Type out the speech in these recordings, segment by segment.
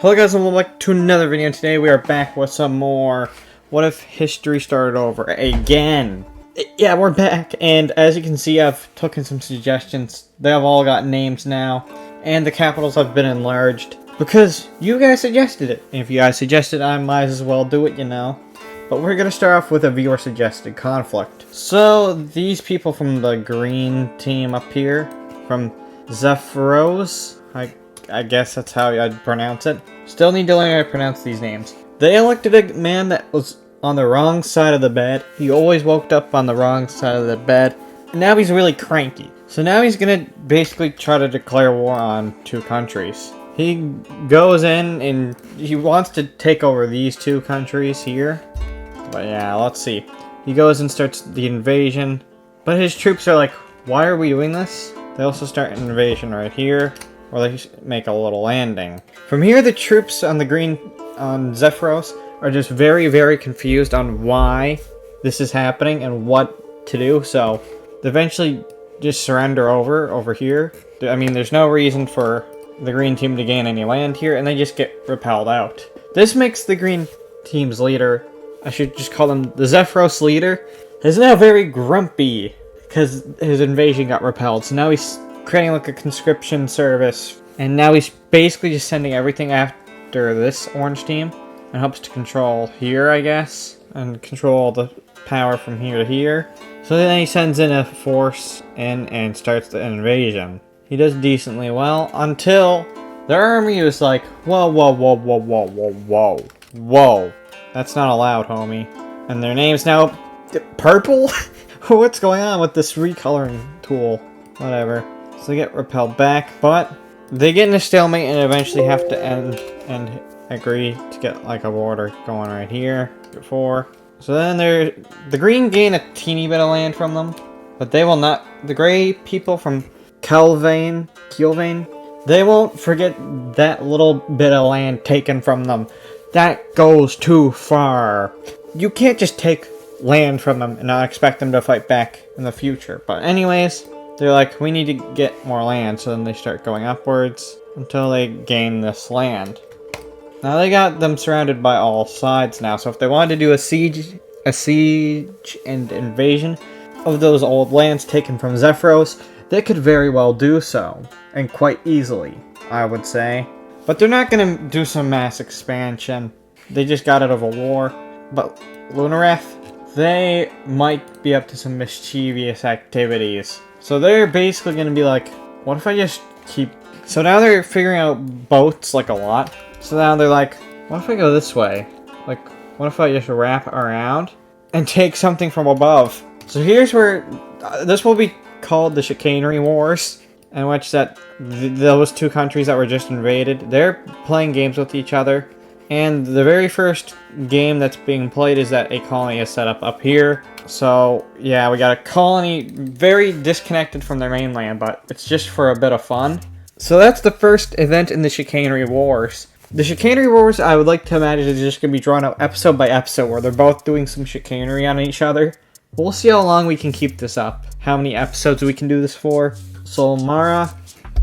Hello guys and welcome back to another video. Today we are back with some more What If History Started Over again. Yeah, we're back, and as you can see I've taken some suggestions. They have all got names now, and the capitals have been enlarged because you guys suggested it. And if you guys suggested it, I might as well do it, you know. But we're going to start off with a viewer suggested conflict. So these people from the green team up here, from Zephyros, I guess that's how I'd pronounce it. Still need to learn how to pronounce these names. They elected a man that was on the wrong side of the bed. He always woke up on the wrong side of the bed. And now he's really cranky. So now he's gonna basically try to declare war on two countries. He goes in and he wants to take over these two countries here. But yeah, let's see. He goes and starts the invasion. But his troops are like, why are we doing this? They also start an invasion right here, where they make a little landing. From here, the troops on the green, on Zephyros, are just very, very confused on why this is happening and what to do. So they eventually just surrender over here. I mean, there's no reason for the green team to gain any land here, and they just get repelled out. This makes the green team's leader, I should just call him the Zephyros leader, is now very grumpy because his invasion got repelled. So now he's creating like a conscription service, and now he's basically just sending everything after this orange team and hopes to control here, I guess, and control the power from here to here. So then he sends in a force in and starts the invasion. He does decently well until their army is like, whoa, whoa, whoa, whoa, whoa, whoa, whoa, whoa. That's not allowed, homie. And their name's now purple? What's going on with this recoloring tool? Whatever. So they get repelled back, but they get in a stalemate and eventually have to end and agree to get like a border going right here before. So then the green gain a teeny bit of land from them, but they will not. The gray people from Kelvane, they won't forget that little bit of land taken from them. That goes too far. You can't just take land from them and not expect them to fight back in the future. But anyways, they're like, we need to get more land, so then they start going upwards until they gain this land. Now they got them surrounded by all sides now, so if they wanted to do a siege and invasion of those old lands taken from Zephyros, they could very well do so, and quite easily, I would say. But they're not gonna do some mass expansion. They just got out of a war. But Lunareth, they might be up to some mischievous activities. So they're basically going to be like, what if I just keep... So now they're figuring out boats like a lot. So now they're like, what if I go this way? Like, what if I just wrap around and take something from above? So here's where... this will be called the Chicanery Wars, in which those two countries that were just invaded, they're playing games with each other. And the very first game that's being played is that a colony is set up here. So, yeah, we got a colony very disconnected from their mainland, but it's just for a bit of fun. So that's the first event in the Chicanery Wars. The Chicanery Wars, I would like to imagine, is just going to be drawn out episode by episode, where they're both doing some chicanery on each other. We'll see how long we can keep this up, how many episodes we can do this for. So Mara,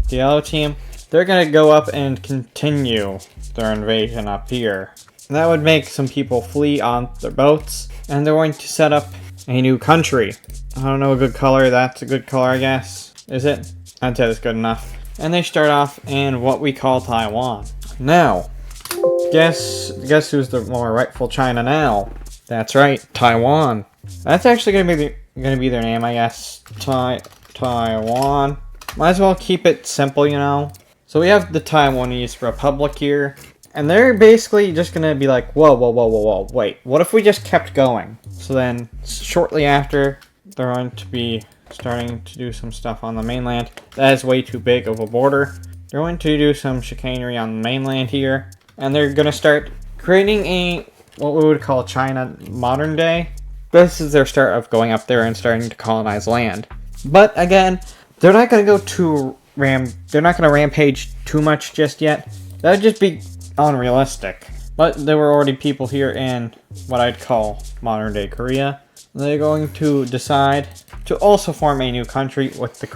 the yellow team, they're going to go up and continue their invasion up here. And that would make some people flee on their boats, and they're going to set up a new country. I don't know a good color. That's a good color, I guess. Is it? I'd say that's good enough. And they start off in what we call Taiwan. Now, guess who's the more rightful China now? That's right, Taiwan. That's actually gonna be their name, I guess. Taiwan. Might as well keep it simple, you know. So we have the Taiwanese Republic here, and they're basically just gonna be like, whoa, whoa, whoa, whoa, whoa, wait, what if we just kept going? So then, shortly after, they're going to be starting to do some stuff on the mainland. That is way too big of a border. They're going to do some chicanery on the mainland here, and they're gonna start creating what we would call China modern day. This is their start of going up there and starting to colonize land. But again, they're not gonna go they're not gonna rampage too much just yet. That would just be unrealistic. But there were already people here in what I'd call modern day Korea. They're going to decide to also form a new country with the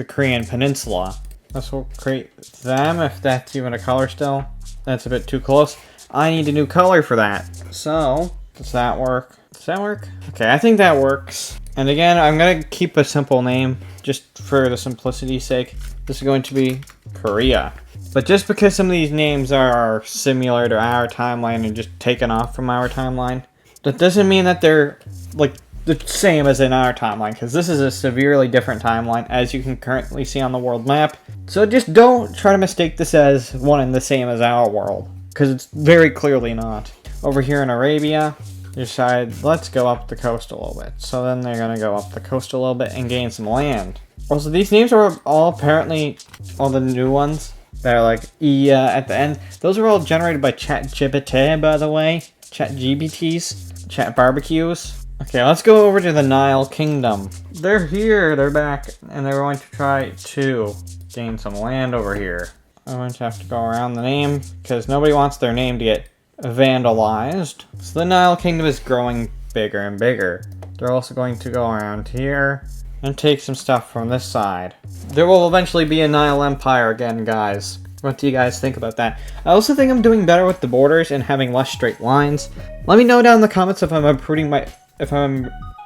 Korean Peninsula. This will create them, if that's even a color still. that's a bit too close. I need a new color for that. So, does that work? Does that work? Okay, I think that works. And again, I'm going to keep a simple name just for the simplicity's sake. This is going to be Korea. But just because some of these names are similar to our timeline and just taken off from our timeline, that doesn't mean that they're like the same as in our timeline, because this is a severely different timeline, as you can currently see on the world map. So just don't try to mistake this as one and the same as our world, because it's very clearly not. Over here in Arabia, they decide, let's go up the coast a little bit. So then they're going to go up the coast a little bit and gain some land. Also, these names are all apparently, all the new ones, they're like at the end. Those are all generated by ChatGPT, by the way. ChatGPTs. Chat barbecues. Okay, let's go over to the Nile Kingdom. They're here, they're back, and they're going to try to gain some land over here. I'm going to have to go around the name, because nobody wants their name to get vandalized. So the Nile Kingdom is growing bigger and bigger. They're also going to go around here and take some stuff from this side. There will eventually be a Nile Empire again, guys. What do you guys think about that? I also think I'm doing better with the borders and having less straight lines. Let me know down in the comments if I'm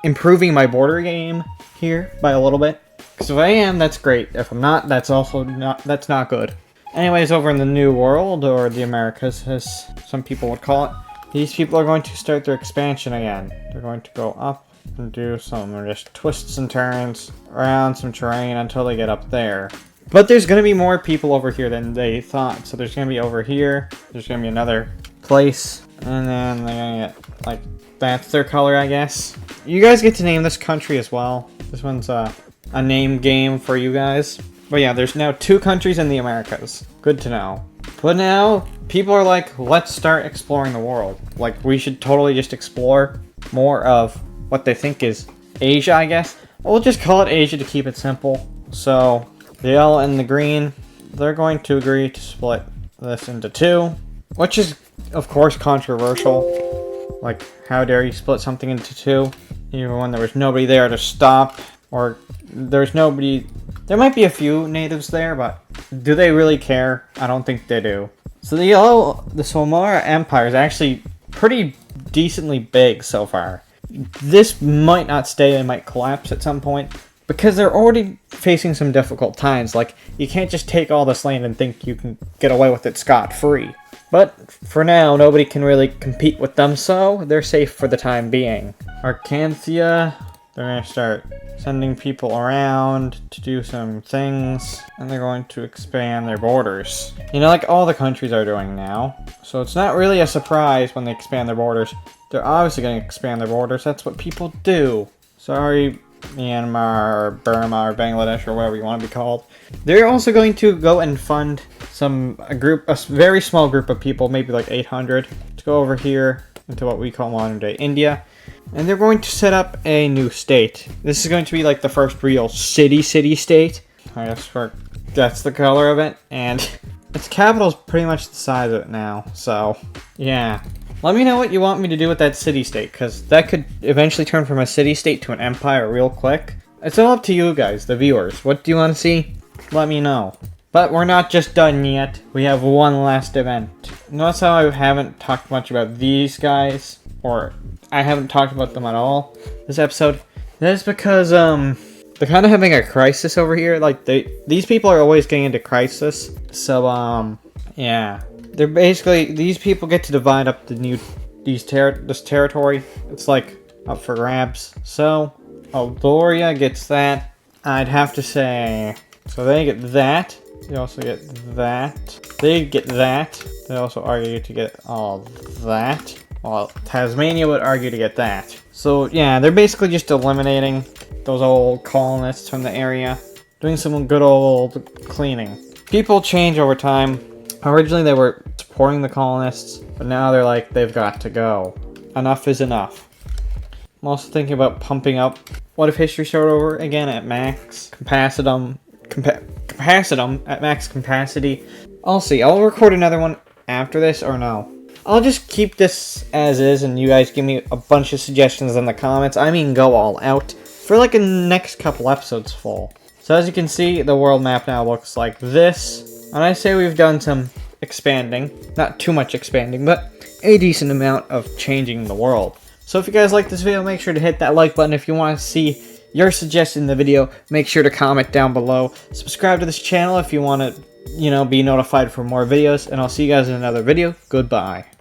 improving my border game here by a little bit. Because if I am, that's great. If I'm not, that's not good. Anyways, over in the New World, or the Americas, as some people would call it, these people are going to start their expansion again. They're going to go up and do some just twists and turns around some terrain until they get up there. But there's going to be more people over here than they thought. So there's going to be over here, there's going to be another place, and then they're going to get, like, that's their color, I guess. You guys get to name this country as well. This one's a name game for you guys. But yeah, there's now 2 countries in the Americas. Good to know. But now, people are like, let's start exploring the world. Like, we should totally just explore more of what they think is Asia, I guess. We'll just call it Asia to keep it simple. So, the yellow and the green, they're going to agree to split this into 2. Which is, of course, controversial. Like, how dare you split something into 2? Even when there was nobody there to stop. Or, there's nobody... There might be a few natives there, but do they really care? I don't think they do. So the Somara Empire is actually pretty decently big so far. This might not stay, it might collapse at some point, because they're already facing some difficult times. Like, you can't just take all this land and think you can get away with it scot-free. But for now, nobody can really compete with them, so they're safe for the time being. Arcanthia, they're going to start sending people around to do some things, and they're going to expand their borders. You know, like all the countries are doing now. So it's not really a surprise when they expand their borders. They're obviously going to expand their borders. That's what people do. Sorry, Myanmar, or Burma, or Bangladesh, or whatever you want to be called. They're also going to go and fund a very small group of people, maybe like 800, to go over here into what we call modern-day India. And they're going to set up a new state. This is going to be like the first real city-state. I guess that's the color of it. And its capital is pretty much the size of it now. So, yeah. Let me know what you want me to do with that city-state, because that could eventually turn from a city-state to an empire real quick. It's all up to you guys, the viewers. What do you want to see? Let me know. But we're not just done yet. We have one last event. Notice how I haven't talked much about these guys, or I haven't talked about them at all this episode. That is because, they're kind of having a crisis over here. Like, these people are always getting into crisis. So, yeah. They're basically, these people get to divide up this territory. It's like up for grabs. So, Aldoria gets that. I'd have to say, so they get that. They also get that. They get that. They also argue to get all that. Well, Tasmania would argue to get that. So, yeah, they're basically just eliminating those old colonists from the area. Doing some good old cleaning. People change over time. Originally, they were supporting the colonists, but now they're like, they've got to go. Enough is enough. I'm also thinking about pumping up What If History started over again at max capacity. At max capacity. I'll see. I'll record another one after this, or no. I'll just keep this as is, and you guys give me a bunch of suggestions in the comments. I mean, go all out for like a next couple episodes full. So as you can see, the world map now looks like this. And I say we've done some expanding. Not too much expanding, but a decent amount of changing the world. So if you guys like this video, make sure to hit that like button. If you want to see your suggestion in the video, make sure to comment down below. Subscribe to this channel if you want to, be notified for more videos. And I'll see you guys in another video. Goodbye.